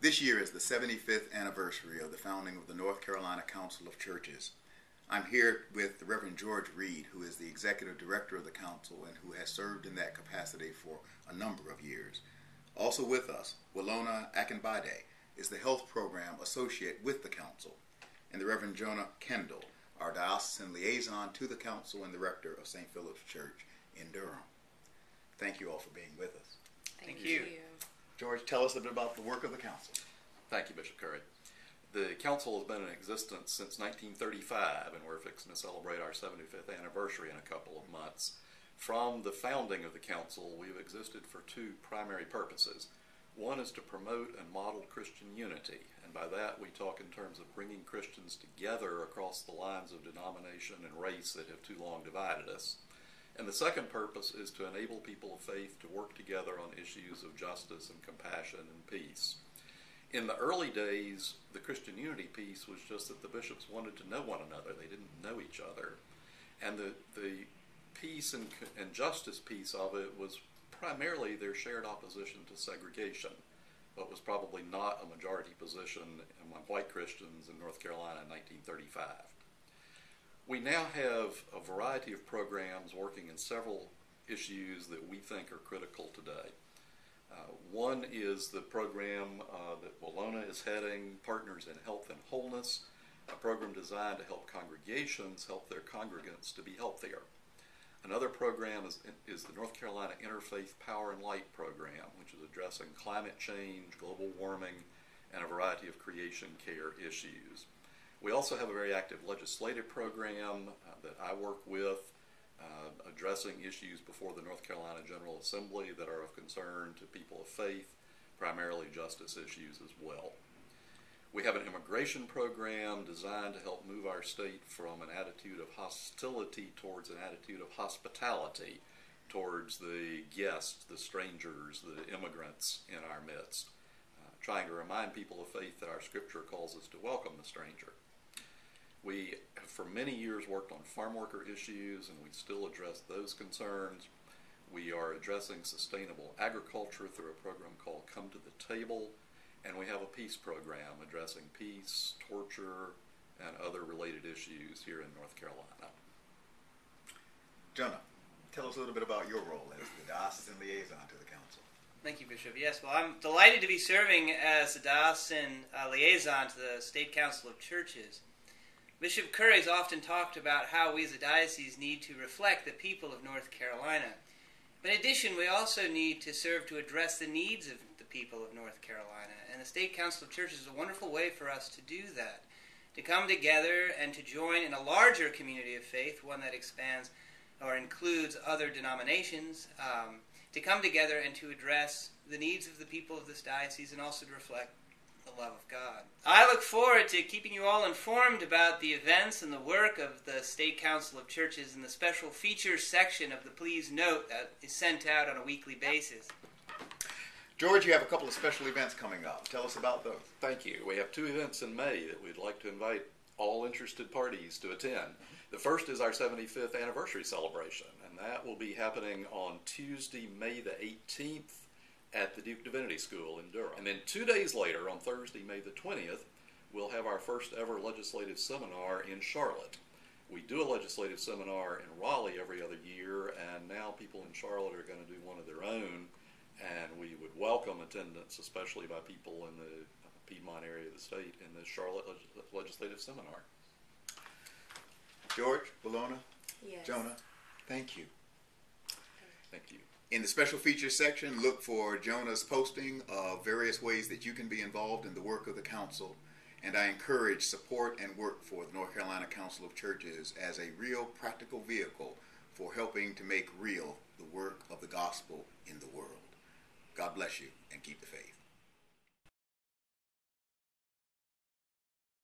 This year is the 75th anniversary of the founding of the North Carolina Council of Churches. I'm here with the Reverend George Reed, who is the Executive Director of the Council and who has served in that capacity for a number of years. Also with us, Walona Akinbade is the Health Program Associate with the Council, and the Reverend Jonah Kendall, our Diocesan Liaison to the Council and the Rector of St. Philip's Church in Durham. Thank you all for being with us. Thank you. George, tell us a bit about the work of the Council. Thank you, Bishop Curry. The Council has been in existence since 1935, and we're fixing to celebrate our 75th anniversary in a couple of months. From the founding of the Council, we've existed for two primary purposes. One is to promote and model Christian unity, and by that we talk in terms of bringing Christians together across the lines of denomination and race that have too long divided us. And the second purpose is to enable people of faith to work together on issues of justice and compassion and peace. In the early days, the Christian unity piece was just that the bishops wanted to know one another. They didn't know each other. And the peace and justice piece of it was primarily their shared opposition to segregation, but was probably not a majority position among white Christians in North Carolina in 1935. We now have a variety of programs working in several issues that we think are critical today. One is the program that Walona is heading, Partners in Health and Wholeness, a program designed to help congregations help their congregants to be healthier. Another program is the North Carolina Interfaith Power and Light program, which is addressing climate change, global warming, and a variety of creation care issues. We also have a very active legislative program that I work with, addressing issues before the North Carolina General Assembly that are of concern to people of faith, primarily justice issues as well. We have an immigration program designed to help move our state from an attitude of hostility towards an attitude of hospitality towards the guests, the strangers, the immigrants in our midst, trying to remind people of faith that our scripture calls us to welcome the stranger. We have for many years worked on farm worker issues, and we still address those concerns. We are addressing sustainable agriculture through a program called Come to the Table, and we have a peace program addressing peace, torture, and other related issues here in North Carolina. Jonah, tell us a little bit about your role as the Diocesan Liaison to the Council. Thank you, Bishop. Yes, well, I'm delighted to be serving as the Diocesan Liaison to the State Council of Churches. Bishop Curry has often talked about how we as a diocese need to reflect the people of North Carolina. But in addition, we also need to serve to address the needs of the people of North Carolina. And the State Council of Churches is a wonderful way for us to do that, to come together and to join in a larger community of faith, one that expands or includes other denominations, to come together and to address the needs of the people of this diocese and also to reflect the love of God. I look forward to keeping you all informed about the events and the work of the State Council of Churches in the special features section of the Please Note that is sent out on a weekly basis. George, you have a couple of special events coming up. Tell us about those. Thank you. We have two events in May that we'd like to invite all interested parties to attend. The first is our 75th anniversary celebration, and that will be happening on Tuesday, May the 18th at the Duke Divinity School in Durham. And then 2 days later, on Thursday, May the 20th, we'll have our first ever legislative seminar in Charlotte. We do a legislative seminar in Raleigh every other year, and now people in Charlotte are going to do one of their own, and we would welcome attendance, especially by people in the Piedmont area of the state, in the Charlotte legislative seminar. George, Walona, Yes. Jonah, thank you. Thank you. In the special features section, look for Jonah's posting of various ways that you can be involved in the work of the Council. And I encourage support and work for the North Carolina Council of Churches as a real practical vehicle for helping to make real the work of the gospel in the world. God bless you and keep the faith.